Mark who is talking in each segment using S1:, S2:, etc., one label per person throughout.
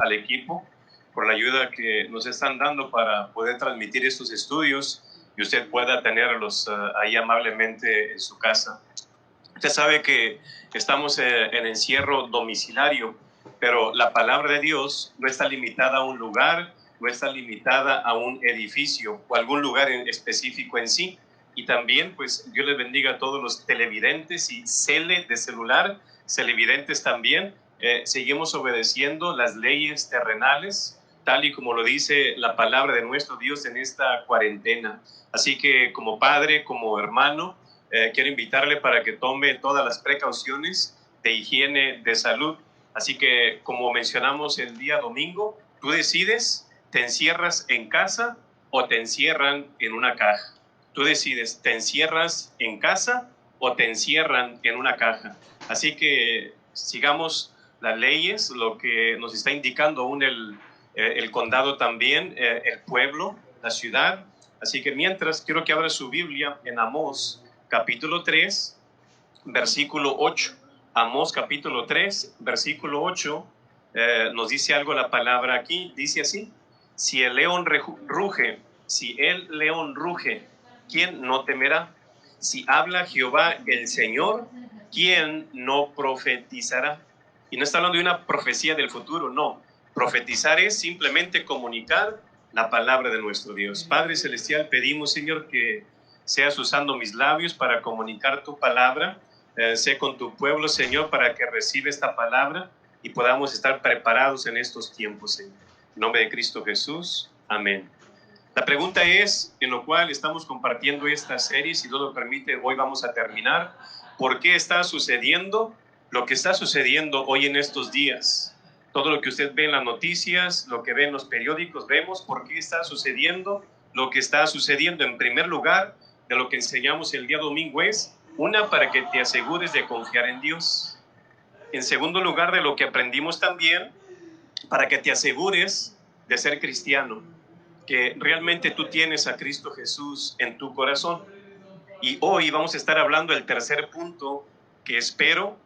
S1: al equipo por la ayuda que nos están dando para poder transmitir estos estudios y usted pueda tenerlos ahí amablemente en su casa. Usted sabe que estamos en encierro domiciliario, pero la palabra de Dios no está limitada a un lugar, no está limitada a un edificio o algún lugar en específico en sí. Y también, pues, Dios les bendiga a todos los televidentes y de celular, televidentes también. Seguimos obedeciendo las leyes terrenales, tal y como lo dice la palabra de nuestro Dios en esta cuarentena. Así que como padre, como hermano, quiero invitarle para que tome todas las precauciones de higiene, de salud. Así que, como mencionamos el día domingo, tú decides, ¿te encierras en casa o te encierran en una caja? Tú decides, ¿te encierras en casa o te encierran en una caja? Así que sigamos las leyes, lo que nos está indicando aún el condado también, el pueblo, la ciudad. Así que mientras, quiero que abra su Biblia en Amós, capítulo 3, versículo 8. Amós, capítulo 3, versículo 8, nos dice algo la palabra aquí. Dice así: si el león ruge, ¿quién no temerá? Si habla Jehová el Señor, ¿quién no profetizará? Y no está hablando de una profecía del futuro, no. Profetizar es simplemente comunicar la palabra de nuestro Dios. Padre Celestial, pedimos, Señor, que seas usando mis labios para comunicar tu palabra. Sé con tu pueblo, Señor, para que reciba esta palabra y podamos estar preparados en estos tiempos, Señor. En nombre de Cristo Jesús, amén. La pregunta es, en lo cual estamos compartiendo esta serie, si Dios lo permite, hoy vamos a terminar. ¿Por qué está sucediendo lo que está sucediendo hoy en estos días? Todo lo que usted ve en las noticias, lo que ve en los periódicos, vemos por qué está sucediendo lo que está sucediendo. En primer lugar, de lo que enseñamos el día domingo es, una, para que te asegures de confiar en Dios. En segundo lugar, de lo que aprendimos también, para que te asegures de ser cristiano, que realmente tú tienes a Cristo Jesús en tu corazón. Y hoy vamos a estar hablando del tercer punto que espero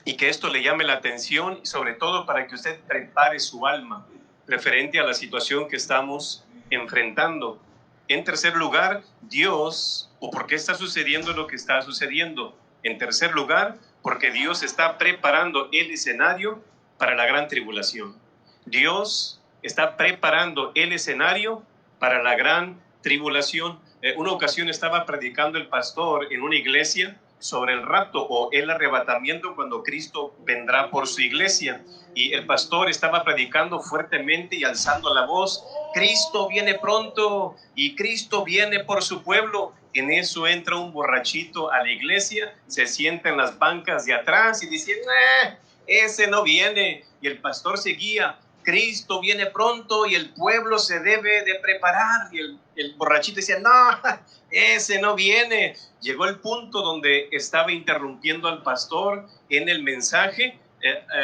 S1: y que esto le llame la atención, sobre todo para que usted prepare su alma referente a la situación que estamos enfrentando. En tercer lugar, Dios, o por qué está sucediendo lo que está sucediendo. En tercer lugar, porque Dios está preparando el escenario para la gran tribulación. Dios está preparando el escenario para la gran tribulación. Una ocasión estaba predicando el pastor en una iglesia sobre el rapto o el arrebatamiento cuando Cristo vendrá por su iglesia. Y el pastor estaba predicando fuertemente y alzando la voz: Cristo viene pronto y Cristo viene por su pueblo. En eso entra un borrachito a la iglesia, se sienta en las bancas de atrás y dice: ese no viene. Y el pastor seguía: Cristo viene pronto y el pueblo se debe de preparar. Y el borrachito decía: no, ese no viene. Llegó el punto donde estaba interrumpiendo al pastor en el mensaje,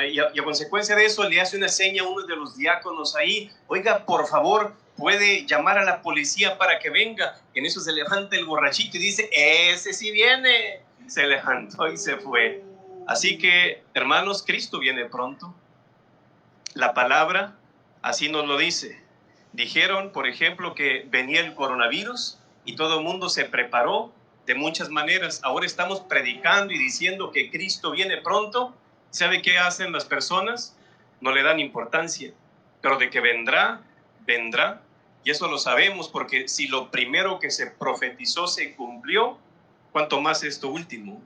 S1: y a consecuencia de eso le hace una seña a uno de los diáconos ahí: oiga, por favor, puede llamar a la policía para que venga. En eso se levanta el borrachito y dice: ese sí viene. Se levantó y se fue. Así que, hermanos, Cristo viene pronto. La palabra así nos lo dice. Dijeron, por ejemplo, que venía el coronavirus y todo el mundo se preparó de muchas maneras. Ahora estamos predicando y diciendo que Cristo viene pronto. ¿Sabe qué hacen las personas? No le dan importancia. Pero de que vendrá, vendrá. Y eso lo sabemos porque si lo primero que se profetizó se cumplió, ¿cuánto más esto último?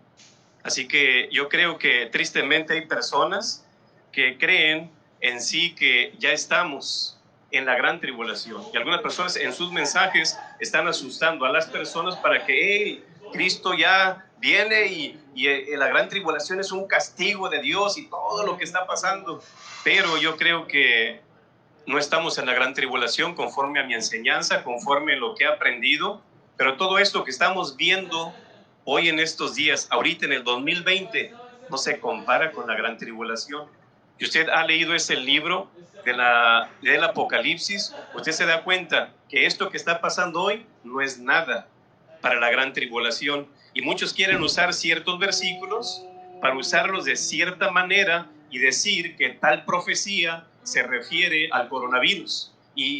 S1: Así que yo creo que tristemente hay personas que creen en sí que ya estamos en la gran tribulación. Y algunas personas en sus mensajes están asustando a las personas para que Cristo ya viene y la gran tribulación es un castigo de Dios y todo lo que está pasando. Pero yo creo que no estamos en la gran tribulación conforme a mi enseñanza, conforme a lo que he aprendido. Pero todo esto que estamos viendo hoy en estos días, ahorita en el 2020, no se compara con la gran tribulación. Si usted ha leído ese libro del Apocalipsis, usted se da cuenta que esto que está pasando hoy no es nada para la gran tribulación. Y muchos quieren usar ciertos versículos para usarlos de cierta manera y decir que tal profecía se refiere al coronavirus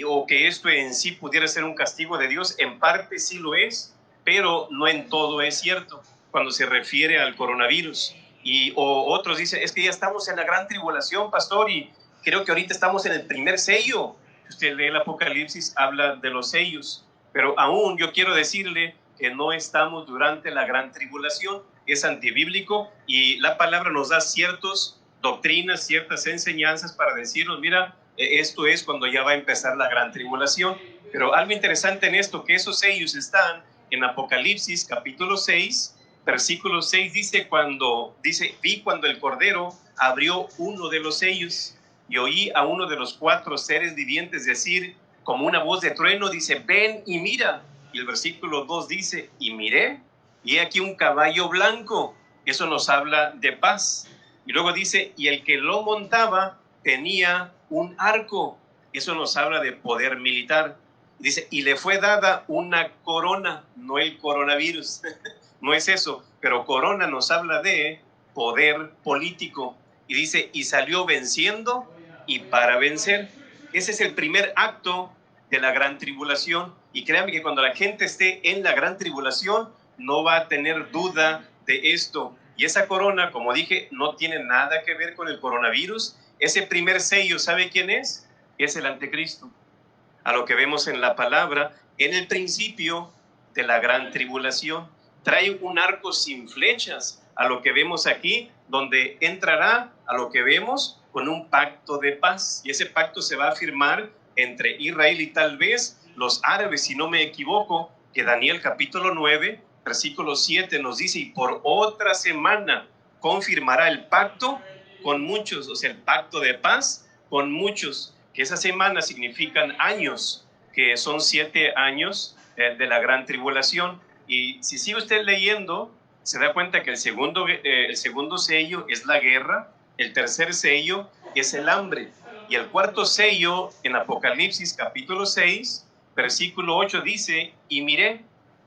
S1: o que esto en sí pudiera ser un castigo de Dios. En parte sí lo es, pero no en todo es cierto cuando se refiere al coronavirus. O otros dicen, es que ya estamos en la gran tribulación, pastor, y creo que ahorita estamos en el primer sello. Usted lee el Apocalipsis, habla de los sellos, pero aún yo quiero decirle que no estamos durante la gran tribulación. Es antibíblico y la palabra nos da ciertas doctrinas, ciertas enseñanzas para decirnos, mira, esto es cuando ya va a empezar la gran tribulación. Pero algo interesante en esto, que esos sellos están en Apocalipsis capítulo 6, versículo 6, dice, vi cuando el Cordero abrió uno de los sellos y oí a uno de los 4 seres vivientes decir, como una voz de trueno, dice, ven y mira. Y el versículo 2 dice, y miré, y he aquí un caballo blanco. Eso nos habla de paz. Y luego dice, y el que lo montaba tenía un arco. Eso nos habla de poder militar. Dice, y le fue dada una corona, no el coronavirus, no es eso, pero corona nos habla de poder político. Y dice, y salió venciendo y para vencer. Ese es el primer acto de la gran tribulación. Y créanme que cuando la gente esté en la gran tribulación, no va a tener duda de esto. Y esa corona, como dije, no tiene nada que ver con el coronavirus. Ese primer sello, ¿sabe quién es? Es el anticristo. A lo que vemos en la palabra, en el principio de la gran tribulación. Trae un arco sin flechas, a lo que vemos aquí, donde entrará, a lo que vemos, con un pacto de paz. Y ese pacto se va a firmar entre Israel y tal vez los árabes, si no me equivoco, que Daniel capítulo 9, versículo 7 nos dice, y por otra semana confirmará el pacto con muchos, o sea, el pacto de paz con muchos, que esa semana significan años, que son 7 años de la gran tribulación. Y si sigue usted leyendo, se da cuenta que el segundo sello es la guerra, el tercer sello es el hambre, y el cuarto sello en Apocalipsis capítulo 6, versículo 8 dice, y miré,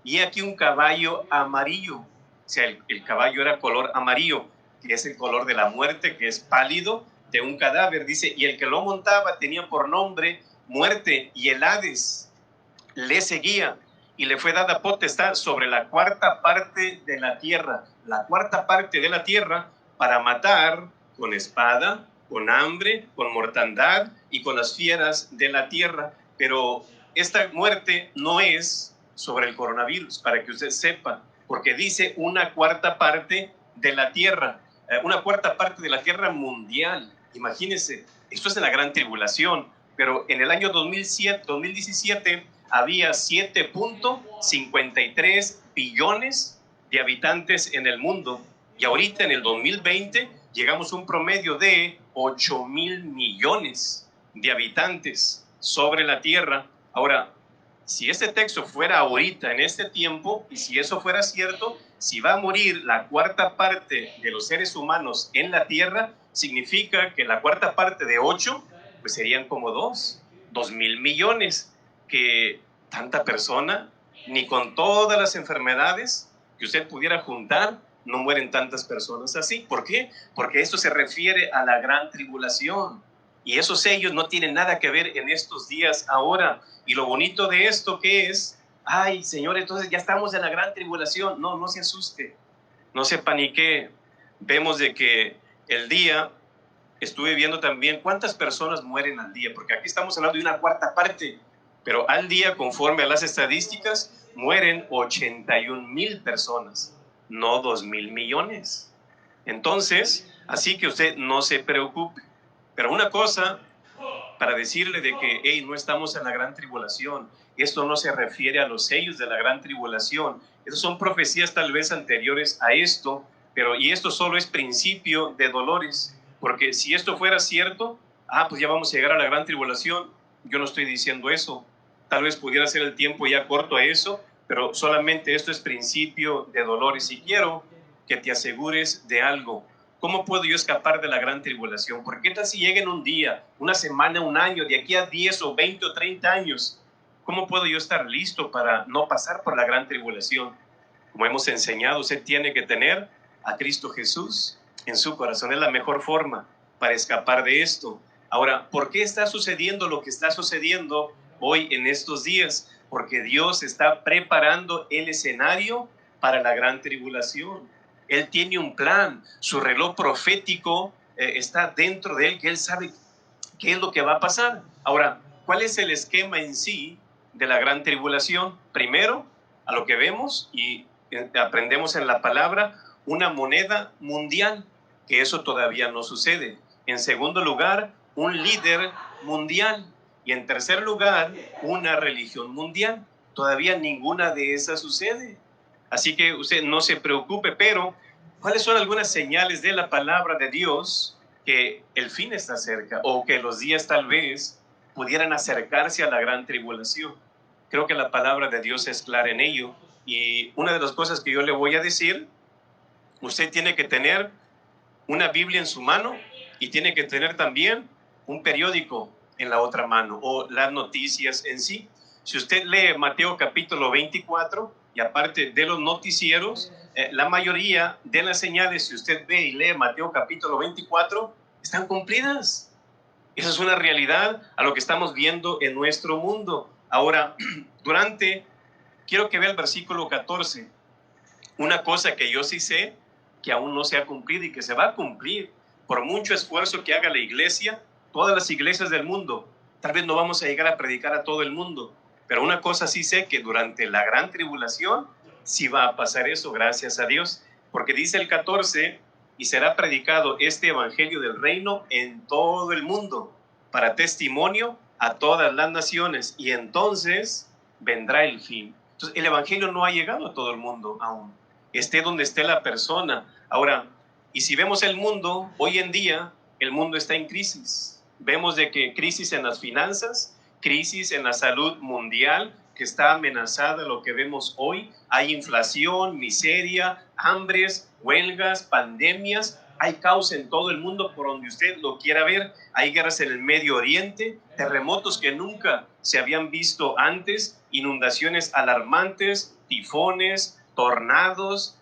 S1: y aquí un caballo amarillo. O sea, el caballo era color amarillo, que es el color de la muerte, que es pálido, de un cadáver. Dice, y el que lo montaba tenía por nombre Muerte, y el Hades le seguía, y le fue dada potestad sobre la cuarta parte de la tierra, para matar con espada, con hambre, con mortandad y con las fieras de la tierra. Pero esta muerte no es sobre el coronavirus, para que usted sepa, porque dice una cuarta parte de la tierra, una cuarta parte de la tierra mundial. Imagínense, esto es en la gran tribulación, pero en el año 2017 había 7.53 billones de habitantes en el mundo, y ahorita en el 2020 llegamos a un promedio de 8,000 millones de habitantes sobre la tierra. Ahora, si este texto fuera ahorita, en este tiempo, y si eso fuera cierto, si va a morir la cuarta parte de los seres humanos en la tierra, significa que la cuarta parte de 8, pues serían como 2,000 millones, que tanta persona, ni con todas las enfermedades que usted pudiera juntar, no mueren tantas personas así. ¿Por qué? Porque esto se refiere a la gran tribulación. Y esos sellos no tienen nada que ver en estos días ahora. Y lo bonito de esto, ¿qué es? Ay, Señor, entonces ya estamos en la gran tribulación. No, no se asuste, no se panique. Vemos de que el día, estuve viendo también cuántas personas mueren al día, porque aquí estamos hablando de una cuarta parte, pero al día, conforme a las estadísticas, mueren 81,000 personas, no 2,000 millones. Entonces, así que usted no se preocupe. Pero una cosa, para decirle de que, hey, no estamos en la gran tribulación, esto no se refiere a los sellos de la gran tribulación. Esas son profecías tal vez anteriores a esto, y esto solo es principio de dolores, porque si esto fuera cierto, pues ya vamos a llegar a la gran tribulación. Yo no estoy diciendo eso. Tal vez pudiera ser el tiempo ya corto a eso, pero solamente esto es principio de dolores. Y quiero que te asegures de algo. ¿Cómo puedo yo escapar de la gran tribulación? ¿Por qué tal si llega en un día, una semana, un año, de aquí a 10 o 20 o 30 años? ¿Cómo puedo yo estar listo para no pasar por la gran tribulación? Como hemos enseñado, usted tiene que tener a Cristo Jesús en su corazón. Es la mejor forma para escapar de esto. Ahora, ¿por qué está sucediendo lo que está sucediendo hoy en estos días? Porque Dios está preparando el escenario para la gran tribulación. Él tiene un plan, su reloj profético está dentro de él, que él sabe qué es lo que va a pasar. Ahora, ¿cuál es el esquema en sí de la gran tribulación? Primero, a lo que vemos y aprendemos en la palabra, una moneda mundial, que eso todavía no sucede. En segundo lugar, un líder mundial. Y en tercer lugar, una religión mundial. Todavía ninguna de esas sucede. Así que usted no se preocupe, pero ¿cuáles son algunas señales de la palabra de Dios que el fin está cerca o que los días tal vez pudieran acercarse a la gran tribulación? Creo que la palabra de Dios es clara en ello. Y una de las cosas que yo le voy a decir, usted tiene que tener una Biblia en su mano y tiene que tener también un periódico en la otra mano o las noticias en sí. Si usted lee Mateo capítulo 24 y aparte de los noticieros, la mayoría de las señales, si usted ve y lee Mateo capítulo 24, están cumplidas. Esa es una realidad a lo que estamos viendo en nuestro mundo. Ahora, quiero que vea el versículo 14. Una cosa que yo sí sé que aún no se ha cumplido y que se va a cumplir por mucho esfuerzo que haga la iglesia, todas las iglesias del mundo. Tal vez no vamos a llegar a predicar a todo el mundo, pero una cosa sí sé, que durante la gran tribulación sí va a pasar eso, gracias a Dios, porque dice el 14, y será predicado este evangelio del reino en todo el mundo para testimonio a todas las naciones, y entonces vendrá el fin. Entonces, el evangelio no ha llegado a todo el mundo aún, esté donde esté la persona. Ahora, y si vemos el mundo, hoy en día, el mundo está en crisis. Vemos de que crisis en las finanzas, crisis en la salud mundial, que está amenazada lo que vemos hoy. Hay inflación, miseria, hambres, huelgas, pandemias. Hay caos en todo el mundo por donde usted lo quiera ver. Hay guerras en el Medio Oriente, terremotos que nunca se habían visto antes, inundaciones alarmantes, tifones, tornados,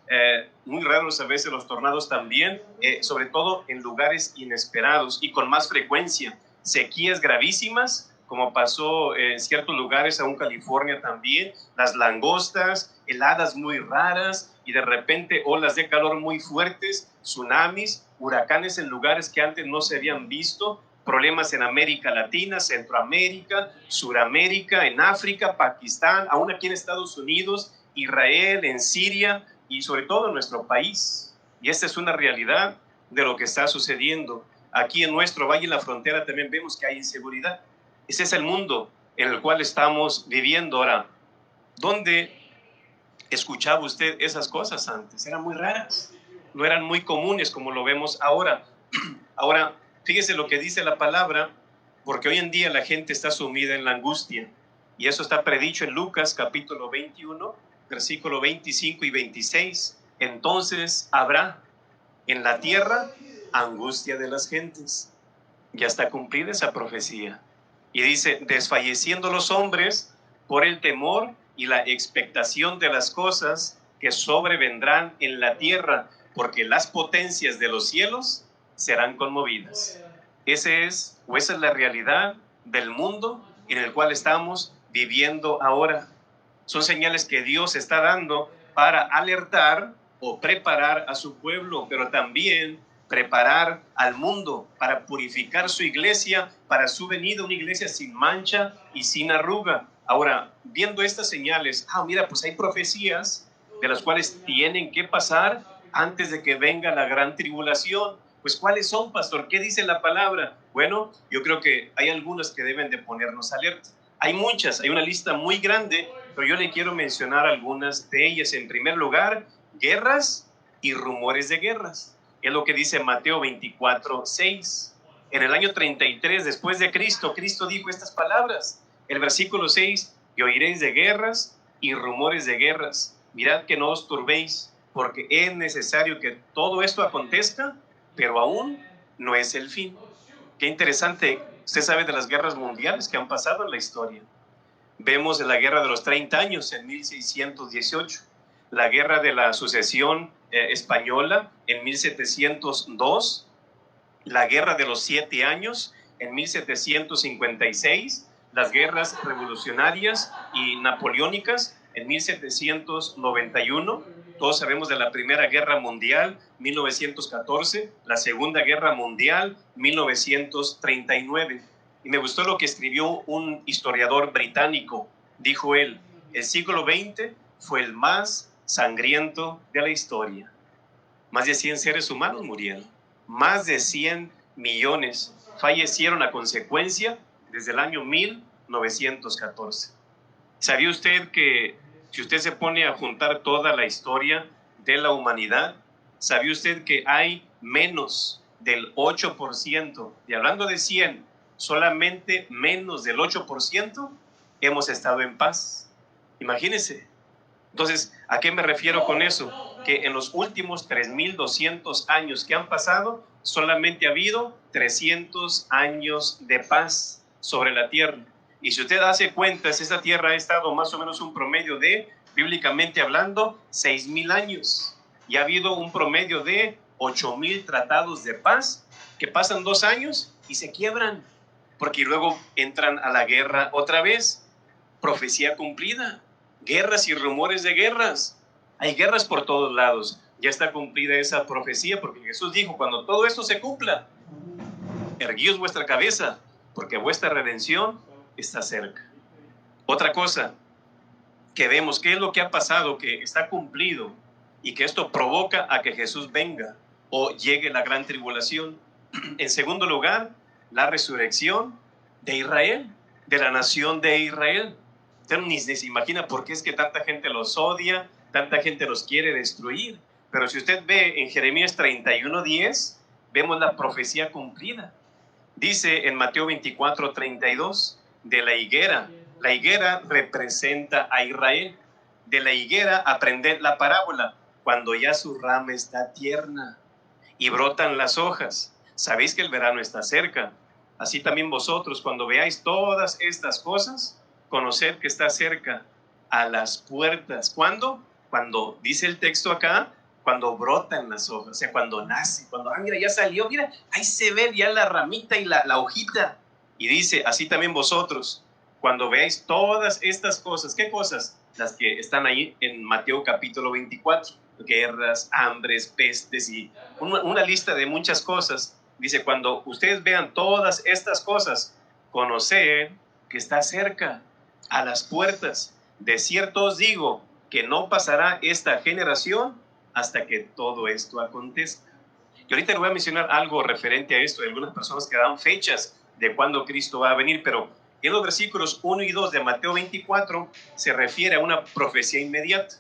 S1: muy raros a veces los tornados también, sobre todo en lugares inesperados y con más frecuencia. Sequías gravísimas, como pasó en ciertos lugares, aún California también, las langostas, heladas muy raras y de repente olas de calor muy fuertes, tsunamis, huracanes en lugares que antes no se habían visto, problemas en América Latina, Centroamérica, Suramérica, en África, Pakistán, aún aquí en Estados Unidos, Israel, en Siria y sobre todo en nuestro país. Y esta es una realidad de lo que está sucediendo. Aquí en nuestro valle, en la frontera, también vemos que hay inseguridad. Ese es el mundo en el cual estamos viviendo ahora. ¿Dónde escuchaba usted esas cosas antes? Eran muy raras, no eran muy comunes como lo vemos ahora. Ahora, fíjese lo que dice la palabra, porque hoy en día la gente está sumida en la angustia. Y eso está predicho en Lucas capítulo 21, versículo 25 y 26. Entonces habrá en la tierra angustia de las gentes. Ya está cumplida esa profecía. Y dice, desfalleciendo los hombres por el temor y la expectación de las cosas que sobrevendrán en la tierra, porque las potencias de los cielos serán conmovidas. Esa es la realidad del mundo en el cual estamos viviendo ahora. Son señales que Dios está dando para alertar o preparar a su pueblo, pero también preparar al mundo para purificar su iglesia, para su venida, una iglesia sin mancha y sin arruga. Ahora, viendo estas señales, mira, pues hay profecías de las cuales tienen que pasar antes de que venga la gran tribulación. Pues, ¿cuáles son, pastor? ¿Qué dice la palabra? Bueno, yo creo que hay algunas que deben de ponernos alerta. Hay muchas, hay una lista muy grande, pero yo le quiero mencionar algunas de ellas. En primer lugar, guerras y rumores de guerras. Es lo que dice Mateo 24:6. En el año 33 después de Cristo, Cristo dijo estas palabras. El versículo 6, y oiréis de guerras y rumores de guerras. Mirad que no os turbéis, porque es necesario que todo esto acontezca, pero aún no es el fin. Qué interesante. Usted sabe de las guerras mundiales que han pasado en la historia. Vemos la guerra de los 30 años en 1618, la guerra de la sucesión española en 1702, la guerra de los 7 años en 1756, las guerras revolucionarias y napoleónicas en 1791. Todos sabemos de la Primera Guerra Mundial, 1914, la Segunda Guerra Mundial, 1939. Y me gustó lo que escribió un historiador británico. Dijo él: el siglo XX fue el más sangriento de la historia. Más de 100 seres humanos murieron. Más de 100 millones fallecieron a consecuencia desde el año 1914. ¿Sabía usted que si usted se pone a juntar toda la historia de la humanidad, sabía usted que hay menos del 8%, y hablando de 100, solamente menos del 8% hemos estado en paz? Imagínense. Entonces, ¿a qué me refiero con eso? Que en los últimos 3.200 años que han pasado, solamente ha habido 300 años de paz sobre la tierra. Y si usted hace cuentas, esta tierra ha estado más o menos un promedio de, bíblicamente hablando, 6.000 años. Y ha habido un promedio de 8.000 tratados de paz que pasan 2 años y se quiebran, porque luego entran a la guerra otra vez. Profecía cumplida. Guerras y rumores de guerras. Hay guerras por todos lados. Ya está cumplida esa profecía, porque Jesús dijo: cuando todo esto se cumpla, erguíos vuestra cabeza, porque vuestra redención está cerca. Otra cosa que vemos, ¿qué es lo que ha pasado? Que está cumplido y que esto provoca a que Jesús venga o llegue la gran tribulación. En segundo lugar, la resurrección de Israel, de la nación de Israel. Usted ni se imagina por qué es que tanta gente los odia, tanta gente los quiere destruir. Pero si usted ve en Jeremías 31:10, vemos la profecía cumplida. Dice en Mateo 24:32, de la higuera. La higuera representa a Israel. De la higuera aprended la parábola: cuando ya su rama está tierna y brotan las hojas, sabéis que el verano está cerca. Así también vosotros, cuando veáis todas estas cosas, conoced que está cerca, a las puertas. ¿Cuándo? Cuando dice el texto acá, cuando brotan las hojas, o sea, cuando nace, cuando, mira, ya salió, mira, ahí se ve ya la ramita y la hojita. Y dice, así también vosotros, cuando veáis todas estas cosas. ¿Qué cosas? Las que están ahí en Mateo capítulo 24, guerras, hambres, pestes y una lista de muchas cosas. Dice, cuando ustedes vean todas estas cosas, conoced que está cerca, a las puertas. De cierto os digo que no pasará esta generación hasta que todo esto acontezca. Y ahorita le voy a mencionar algo referente a esto. Hay algunas personas que dan fechas de cuándo Cristo va a venir, pero en los versículos 1 y 2 de Mateo 24 se refiere a una profecía inmediata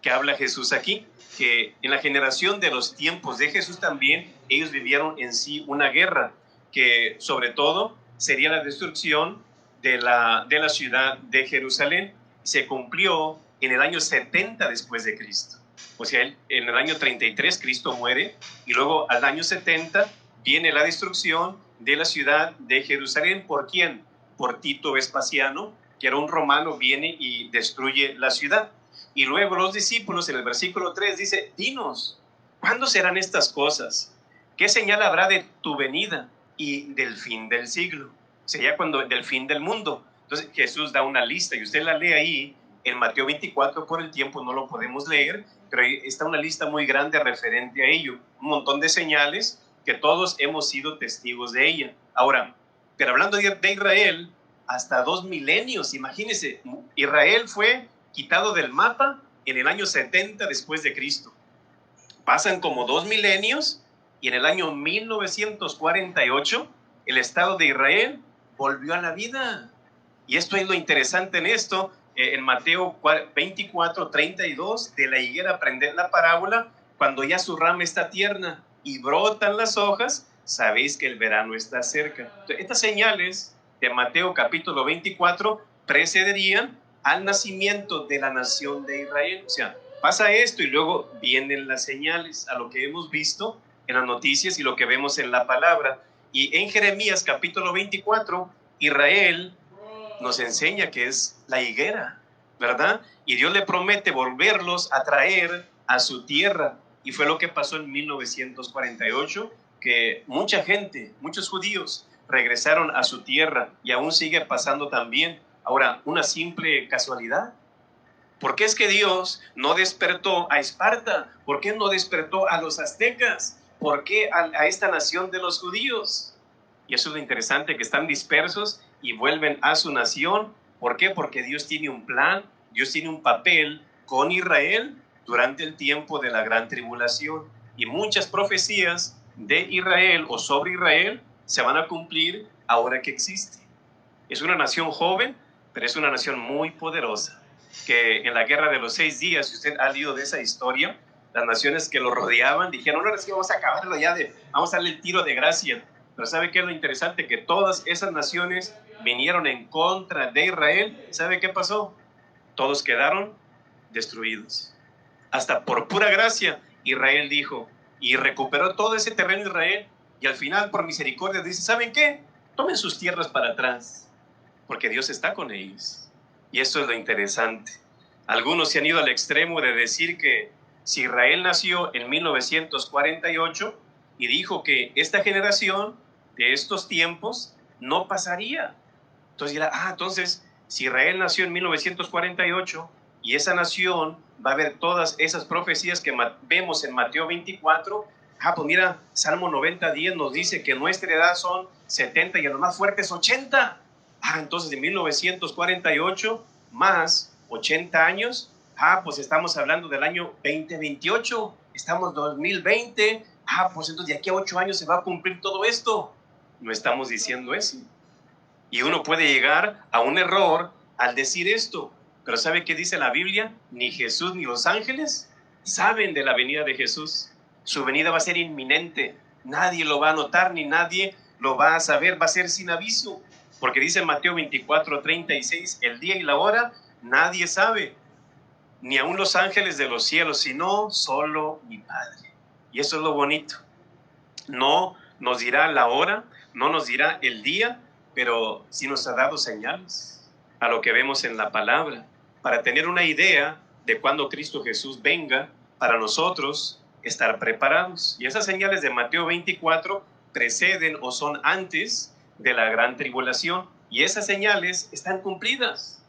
S1: que habla Jesús aquí, que en la generación de los tiempos de Jesús también ellos vivieron en sí una guerra, que sobre todo sería la destrucción de la ciudad de Jerusalén. Se cumplió en el año 70 después de Cristo. O sea, en el año 33 Cristo muere y luego al año 70 viene la destrucción de la ciudad de Jerusalén. ¿Por quién? Por Tito Vespasiano, que era un romano, viene y destruye la ciudad. Y luego los discípulos en el versículo 3 dice, dinos, ¿cuándo serán estas cosas? ¿Qué señal habrá de tu venida y del fin del siglo? O sea, ya cuando del fin del mundo. Entonces Jesús da una lista y usted la lee ahí en Mateo 24, por el tiempo no lo podemos leer, pero ahí está una lista muy grande referente a ello. Un montón de señales que todos hemos sido testigos de ella. Ahora, pero hablando de Israel, hasta 2 milenios, imagínense, Israel fue quitado del mapa en el año 70 después de Cristo. Pasan como 2 milenios y en el año 1948 el Estado de Israel volvió a la vida. Y esto es lo interesante en esto, en Mateo 24:32, de la higuera aprended la parábola, cuando ya su rama está tierna y brotan las hojas, sabéis que el verano está cerca. Estas señales de Mateo capítulo 24 precederían al nacimiento de la nación de Israel. O sea, pasa esto y luego vienen las señales, a lo que hemos visto en las noticias y lo que vemos en la palabra. Y en Jeremías capítulo 24, Israel nos enseña que es la higuera, ¿verdad? Y Dios le promete volverlos a traer a su tierra. Y fue lo que pasó en 1948, que mucha gente, muchos judíos, regresaron a su tierra y aún sigue pasando también. Ahora, una simple casualidad. ¿Por qué es que Dios no despertó a Esparta? ¿Por qué no despertó a los aztecas? ¿Por qué a esta nación de los judíos? Y eso es lo interesante, que están dispersos y vuelven a su nación. ¿Por qué? Porque Dios tiene un plan, Dios tiene un papel con Israel durante el tiempo de la gran tribulación. Y muchas profecías de Israel o sobre Israel se van a cumplir ahora que existe. Es una nación joven, pero es una nación muy poderosa, que en la guerra de los 6 días, si usted ha leído de esa historia, las naciones que lo rodeaban dijeron, no, es que vamos a acabarlo ya, vamos a darle el tiro de gracia. Pero ¿sabe qué es lo interesante? Que todas esas naciones vinieron en contra de Israel. ¿Sabe qué pasó? Todos quedaron destruidos. Hasta por pura gracia, Israel dijo, y recuperó todo ese terreno Israel, y al final, por misericordia, dice, ¿saben qué? Tomen sus tierras para atrás, porque Dios está con ellos. Y eso es lo interesante. Algunos se han ido al extremo de decir que si Israel nació en 1948 y dijo que esta generación de estos tiempos no pasaría. Entonces dirá, entonces, si Israel nació en 1948 y esa nación va a ver todas esas profecías que vemos en Mateo 24, pues mira, Salmo 90:10 nos dice que nuestra edad son 70 y a lo más fuertes 80. Entonces de 1948 más 80 años, pues estamos hablando del año 2028, estamos 2020, pues entonces de aquí a 8 años se va a cumplir todo esto. No estamos diciendo eso. Y uno puede llegar a un error al decir esto, pero ¿sabe qué dice la Biblia? Ni Jesús ni los ángeles saben de la venida de Jesús. Su venida va a ser inminente, nadie lo va a notar ni nadie lo va a saber, va a ser sin aviso. Porque dice Mateo 24:36, el día y la hora nadie sabe, ni aun los ángeles de los cielos, sino solo mi Padre. Y eso es lo bonito. No nos dirá la hora, no nos dirá el día, pero sí nos ha dado señales a lo que vemos en la palabra, para tener una idea de cuando Cristo Jesús venga, para nosotros estar preparados. Y esas señales de Mateo 24 preceden o son antes de la gran tribulación, y esas señales están cumplidas.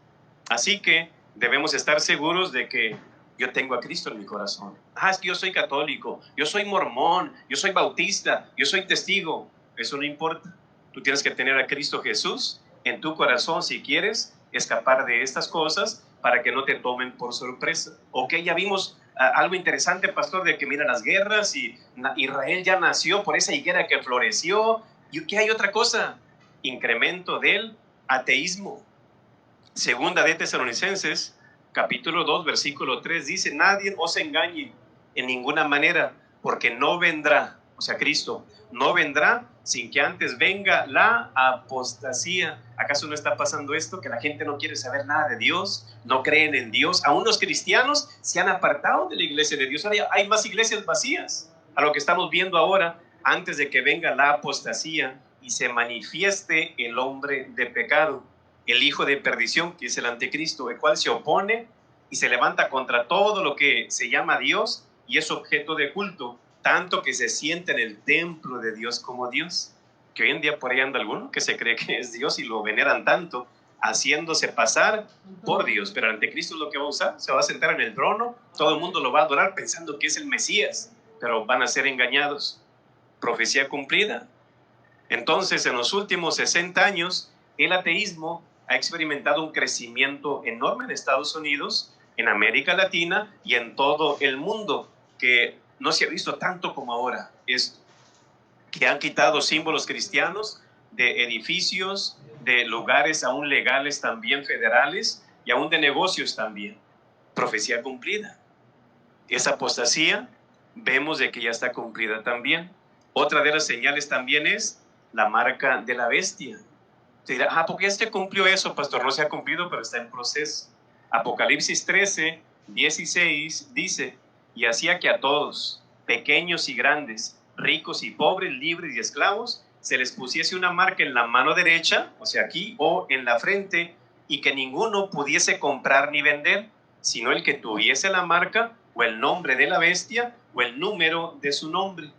S1: Así que debemos estar seguros de que yo tengo a Cristo en mi corazón. Es que yo soy católico, yo soy mormón, yo soy bautista, yo soy testigo. Eso no importa. Tú tienes que tener a Cristo Jesús en tu corazón si quieres escapar de estas cosas para que no te tomen por sorpresa. Ok, ya vimos algo interesante, pastor, de que mira las guerras y Israel ya nació por esa higuera que floreció. ¿Y qué hay otra cosa? Incremento del ateísmo. Segunda de Tesalonicenses, capítulo 2, versículo 3, dice, nadie os engañe en ninguna manera, porque no vendrá, o sea, Cristo, no vendrá sin que antes venga la apostasía. ¿Acaso no está pasando esto? Que la gente no quiere saber nada de Dios, no creen en Dios. Aún los cristianos se han apartado de la iglesia de Dios. Ahora hay más iglesias vacías. A lo que estamos viendo ahora, antes de que venga la apostasía y se manifieste el hombre de pecado, el hijo de perdición, que es el anticristo, el cual se opone y se levanta contra todo lo que se llama Dios y es objeto de culto, tanto que se siente en el templo de Dios como Dios. Que hoy en día por ahí anda alguno que se cree que es Dios y lo veneran tanto, haciéndose pasar por Dios. Pero el anticristo es lo que va a usar, se va a sentar en el trono, todo el mundo lo va a adorar pensando que es el Mesías, pero van a ser engañados. Profecía cumplida. Entonces, en los últimos 60 años, el ateísmo ha experimentado un crecimiento enorme en Estados Unidos, en América Latina y en todo el mundo, que no se ha visto tanto como ahora. Es que han quitado símbolos cristianos de edificios, de lugares aún legales también federales y aún de negocios también. Profecía cumplida. Esa apostasía vemos de que ya está cumplida también. Otra de las señales también es la marca de la bestia. Se dirá, ¿por qué se cumplió eso, pastor? No se ha cumplido, pero está en proceso. Apocalipsis 13:16 dice, y hacía que a todos, pequeños y grandes, ricos y pobres, libres y esclavos, se les pusiese una marca en la mano derecha, o sea aquí, o en la frente, y que ninguno pudiese comprar ni vender, sino el que tuviese la marca, o el nombre de la bestia, o el número de su nombre.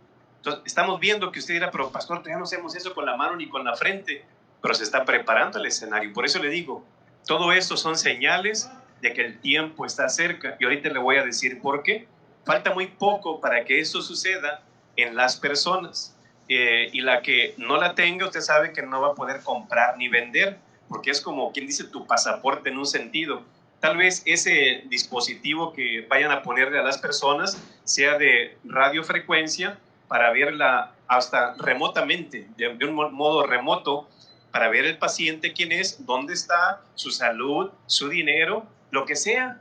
S1: Entonces, estamos viendo que usted dirá, pero pastor, todavía no hacemos eso con la mano ni con la frente, pero se está preparando el escenario. Por eso le digo, todo esto son señales de que el tiempo está cerca. Y ahorita le voy a decir por qué. Falta muy poco para que esto suceda en las personas. Y la que no la tenga, usted sabe que no va a poder comprar ni vender, porque es como quien dice tu pasaporte en un sentido. Tal vez ese dispositivo que vayan a ponerle a las personas sea de radiofrecuencia para verla hasta remotamente, de un modo remoto, para ver el paciente quién es, dónde está, su salud, su dinero, lo que sea.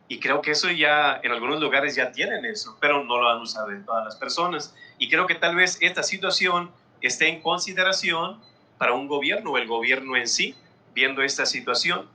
S1: Y creo que eso ya, en algunos lugares ya tienen eso, pero no lo han usado en todas las personas. Y creo que tal vez esta situación esté en consideración para un gobierno o el gobierno en sí, viendo esta situación.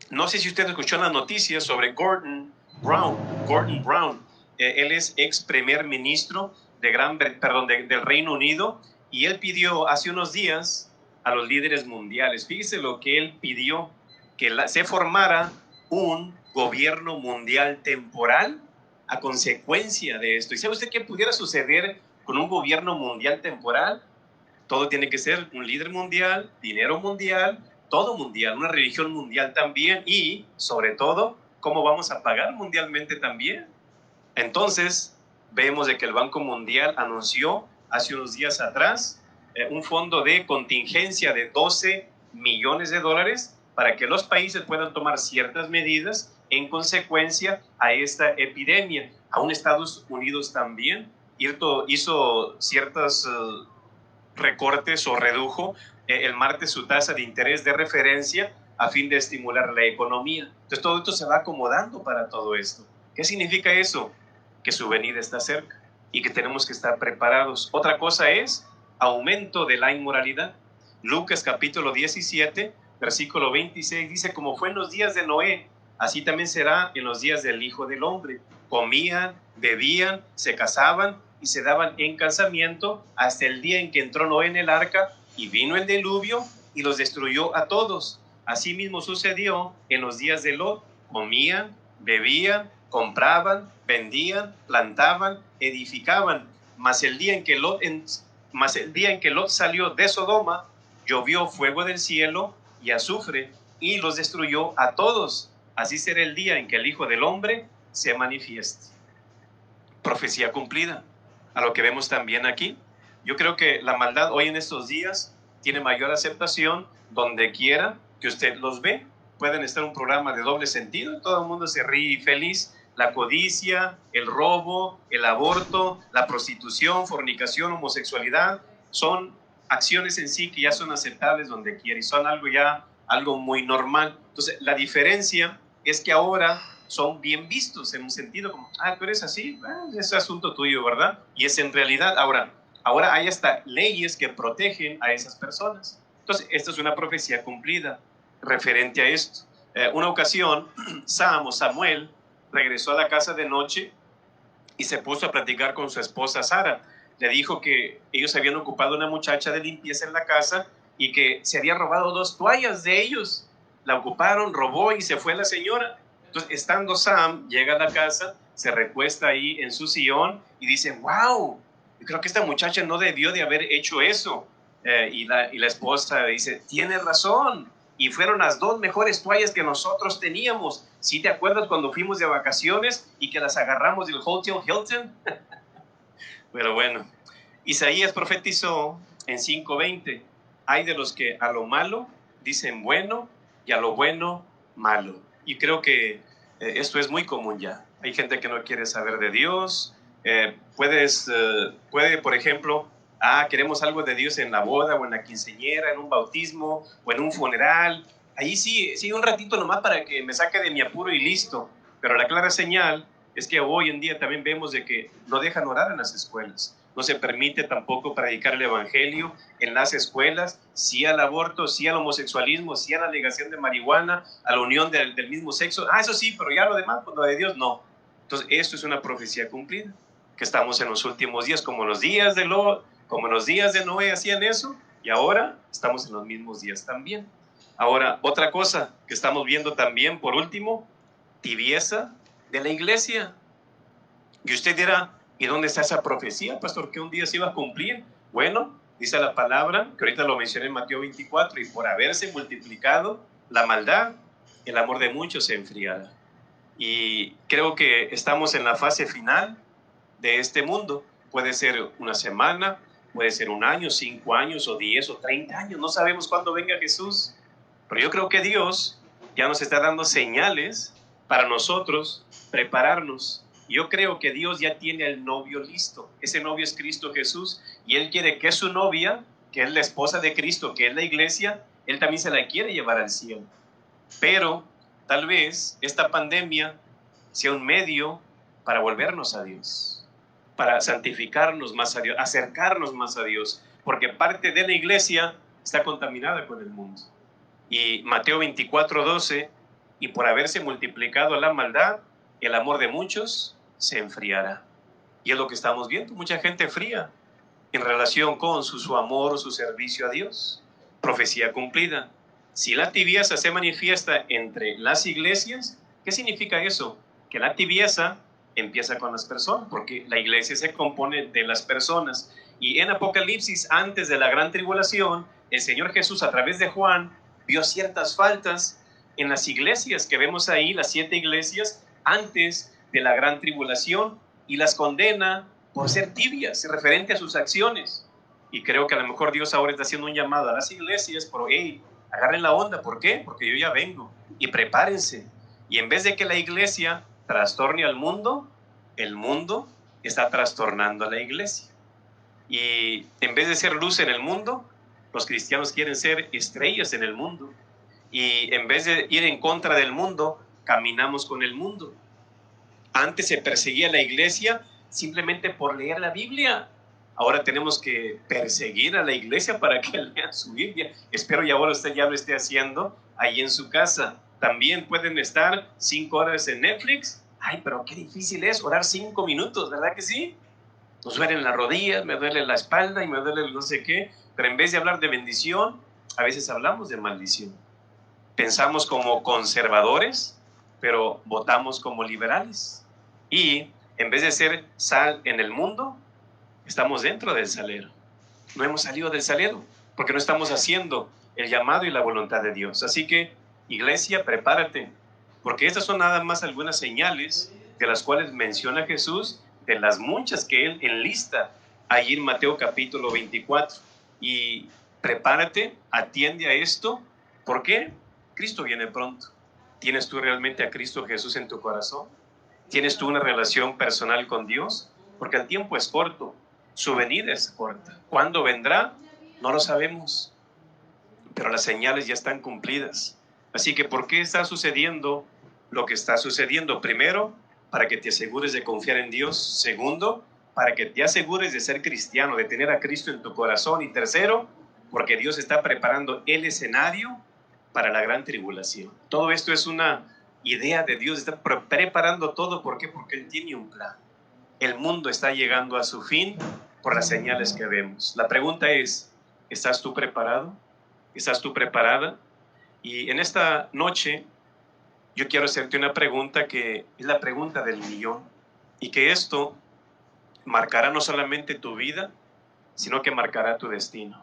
S1: No sé si usted escuchó las noticias sobre Gordon Brown. Gordon Brown, él es ex primer ministro del Reino Unido, y él pidió hace unos días a los líderes mundiales, fíjese lo que él pidió, que se formara un gobierno mundial temporal a consecuencia de esto. ¿Y sabe usted qué pudiera suceder con un gobierno mundial temporal? Todo tiene que ser un líder mundial, dinero mundial, todo mundial, una religión mundial también, y sobre todo, ¿cómo vamos a pagar mundialmente también? Entonces, vemos de que el Banco Mundial anunció hace unos días atrás un fondo de contingencia de 12 millones de dólares para que los países puedan tomar ciertas medidas en consecuencia a esta epidemia. Aún Estados Unidos también hizo ciertas recortes o redujo el martes su tasa de interés de referencia a fin de estimular la economía. Entonces todo esto se va acomodando para todo esto. ¿Qué significa eso? Que su venida está cerca y que tenemos que estar preparados. Otra cosa es aumento de la inmoralidad. Lucas capítulo 17, versículo 26 dice, como fue en los días de Noé, así también será en los días del Hijo del Hombre. Comían, bebían, se casaban y se daban en casamiento hasta el día en que entró Noé en el arca y vino el diluvio y los destruyó a todos. Asimismo sucedió en los días de Lot. Comían, bebían, compraban, vendían, plantaban, edificaban. Mas el día en que Lot salió de Sodoma, llovió fuego del cielo y azufre y los destruyó a todos. Así será el día en que el Hijo del Hombre se manifieste. Profecía cumplida. A lo que vemos también aquí. Yo creo que la maldad hoy en estos días tiene mayor aceptación donde quiera que usted los ve. Pueden estar en un programa de doble sentido, todo el mundo se ríe feliz. La codicia, el robo, el aborto, la prostitución, fornicación, homosexualidad, son acciones en sí que ya son aceptables donde quiera y son algo muy normal. Entonces, la diferencia es que ahora son bien vistos en un sentido como, tú eres así, es asunto tuyo, ¿verdad? Y es en realidad, ahora hay hasta leyes que protegen a esas personas. Entonces, esta es una profecía cumplida referente a esto. Una ocasión, Samuel regresó a la casa de noche y se puso a platicar con su esposa Sara. Le dijo que ellos habían ocupado una muchacha de limpieza en la casa y que se había robado 2 toallas de ellos. La ocuparon, robó y se fue la señora. Entonces, estando Sam, llega a la casa, se recuesta ahí en su sillón y dice, wow, yo creo que esta muchacha no debió de haber hecho eso. Y la esposa dice, tiene razón. Y fueron las 2 mejores toallas que nosotros teníamos. ¿Sí te acuerdas cuando fuimos de vacaciones y que las agarramos del Hotel Hilton? Pero bueno, Isaías profetizó en 5:20, hay de los que a lo malo dicen bueno y a lo bueno malo. Y creo que esto es muy común ya. Hay gente que no quiere saber de Dios. Puede, por ejemplo, queremos algo de Dios en la boda o en la quinceañera, en un bautismo o en un funeral. Ahí sí, un ratito nomás para que me saque de mi apuro y listo. Pero la clara señal es que hoy en día también vemos de que no dejan orar en las escuelas. No se permite tampoco predicar el evangelio en las escuelas, sí al aborto, sí al homosexualismo, sí a la negación de marihuana, a la unión del mismo sexo. Eso sí, pero ya lo demás, pues lo de Dios no. Entonces, esto es una profecía cumplida, que estamos en los últimos días, como en los días de Lot, como en los días de Noé hacían eso, y ahora estamos en los mismos días también. Ahora, otra cosa que estamos viendo también, por último, tibieza de la iglesia. Y usted dirá, ¿Y dónde está esa profecía, pastor, que un día se iba a cumplir? Bueno, dice la palabra, que ahorita lo mencioné en Mateo 24, y por haberse multiplicado la maldad, el amor de muchos se enfriará. Y creo que estamos en la fase final de este mundo. Puede ser una semana, puede ser un año, 5 años, o 10 o 30 años. No sabemos cuándo venga Jesús. Pero yo creo que Dios ya nos está dando señales para nosotros prepararnos. Yo creo que Dios ya tiene el novio listo. Ese novio es Cristo Jesús, y Él quiere que su novia, que es la esposa de Cristo, que es la iglesia, Él también se la quiere llevar al cielo. Pero tal vez esta pandemia sea un medio para volvernos a Dios, para santificarnos más a Dios, acercarnos más a Dios, porque parte de la iglesia está contaminada con el mundo. Y Mateo 24:12, y por haberse multiplicado la maldad, el amor de muchos se enfriará. Y es lo que estamos viendo, mucha gente fría en relación con su amor o su servicio a Dios. Profecía cumplida. Si la tibieza se manifiesta entre las iglesias, ¿qué significa eso? Que la tibieza empieza con las personas, porque la iglesia se compone de las personas. Y en Apocalipsis, antes de la gran tribulación, el Señor Jesús, a través de Juan, vio ciertas faltas en las iglesias que vemos ahí, las 7 iglesias, antes de la gran tribulación, y las condena por ser tibias, referente a sus acciones. Y creo que a lo mejor Dios ahora está haciendo un llamado a las iglesias, pero hey, agarren la onda. ¿Por qué? Porque yo ya vengo, y prepárense. Y en vez de que la iglesia trastorne al mundo, el mundo está trastornando a la iglesia. Y en vez de ser luz en el mundo, los cristianos quieren ser estrellas en el mundo. Y en vez de ir en contra del mundo, caminamos con el mundo. Antes se perseguía a la iglesia simplemente por leer la Biblia. Ahora tenemos que perseguir a la iglesia para que lean su Biblia. Espero y ahora usted ya lo esté haciendo ahí en su casa. También pueden estar 5 horas en Netflix. Ay, pero qué difícil es orar 5 minutos, ¿verdad que sí? Nos duelen las rodillas, me duele la espalda y me duele no sé qué. Pero en vez de hablar de bendición, a veces hablamos de maldición. Pensamos como conservadores, pero votamos como liberales. Y en vez de ser sal en el mundo, estamos dentro del salero. No hemos salido del salero porque no estamos haciendo el llamado y la voluntad de Dios. Así que, iglesia, prepárate, porque estas son nada más algunas señales de las cuales menciona Jesús, de las muchas que Él enlista ahí en Mateo capítulo 24. Y prepárate, atiende a esto. ¿Por qué? Cristo viene pronto. ¿Tienes tú realmente a Cristo Jesús en tu corazón? ¿Tienes tú una relación personal con Dios? Porque el tiempo es corto, su venida es corta. ¿Cuándo vendrá? No lo sabemos, pero las señales ya están cumplidas. Así que, ¿por qué está sucediendo lo que está sucediendo? Primero, para que te asegures de confiar en Dios. Segundo, para que te asegures de ser cristiano, de tener a Cristo en tu corazón. Y tercero, porque Dios está preparando el escenario para la gran tribulación. Todo esto es una idea de Dios, está preparando todo. ¿Por qué? Porque Él tiene un plan. El mundo está llegando a su fin por las señales que vemos. La pregunta es, ¿estás tú preparado? ¿Estás tú preparada? Y en esta noche yo quiero hacerte una pregunta que es la pregunta del millón, y que esto marcará no solamente tu vida, sino que marcará tu destino.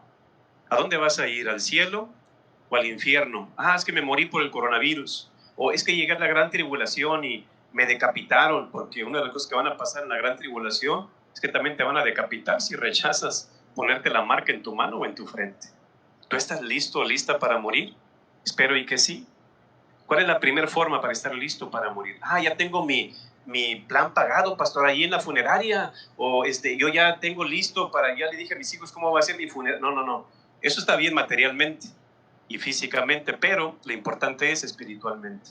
S1: ¿A dónde vas a ir? ¿Al cielo o al infierno? Ah, es que me morí por el coronavirus, o es que llegué a la gran tribulación y me decapitaron, porque una de las cosas que van a pasar en la gran tribulación es que también te van a decapitar si rechazas ponerte la marca en tu mano o en tu frente. ¿Tú estás listo o lista para morir? Espero y que sí. ¿Cuál es la primera forma para estar listo para morir? Ah, ya tengo mi plan pagado, pastor, ahí en la funeraria, o yo ya tengo listo ya le dije a mis hijos cómo va a ser mi funeral. No, no, no. Eso está bien materialmente y físicamente, pero lo importante es espiritualmente.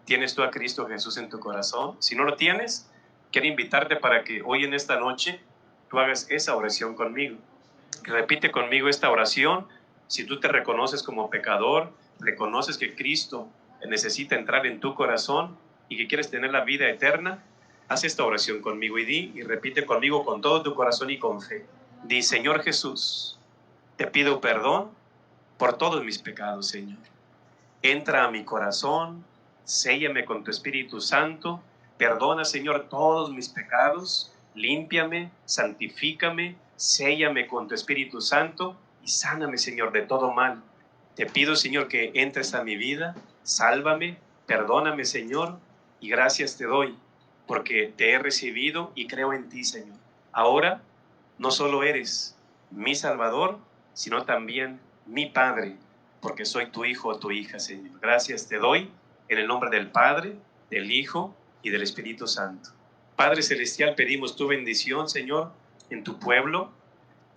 S1: ¿Tienes tú a Cristo Jesús en tu corazón? Si no lo tienes, quiero invitarte para que hoy en esta noche tú hagas esa oración conmigo. Repite conmigo esta oración. Si tú te reconoces como pecador, reconoces que Cristo necesita entrar en tu corazón y que quieres tener la vida eterna, haz esta oración conmigo y repite conmigo con todo tu corazón y con fe. Di: Señor Jesús, te pido perdón por todos mis pecados, Señor. Entra a mi corazón, séllame con tu Espíritu Santo, perdona, Señor, todos mis pecados límpiame, santifícame, séllame con tu Espíritu Santo y sáname, Señor, de todo mal. Te pido, Señor, que entres a mi vida, sálvame, perdóname, Señor, y gracias te doy, porque te he recibido y creo en ti, Señor. Ahora no solo eres mi Salvador, sino también mi Padre, porque soy tu hijo o tu hija, Señor. Gracias te doy en el nombre del Padre, del Hijo y del Espíritu Santo. Padre Celestial, pedimos tu bendición, Señor, en tu pueblo.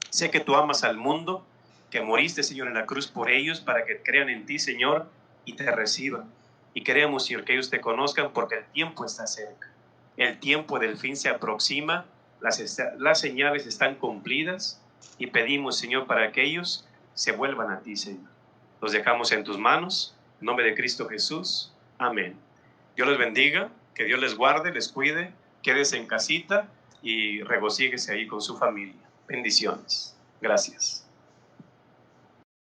S1: Sé que tú amas al mundo, que moriste, Señor, en la cruz por ellos, para que crean en ti, Señor, y te reciban. Y queremos, Señor, que ellos te conozcan porque el tiempo está cerca. El tiempo del fin se aproxima, las señales están cumplidas y pedimos, Señor, para que ellos se vuelvan a ti, Señor. Los dejamos en tus manos, en nombre de Cristo Jesús. Amén. Dios les bendiga, que Dios les guarde, les cuide, quédese en casita y regocíguese ahí con su familia. Bendiciones. Gracias.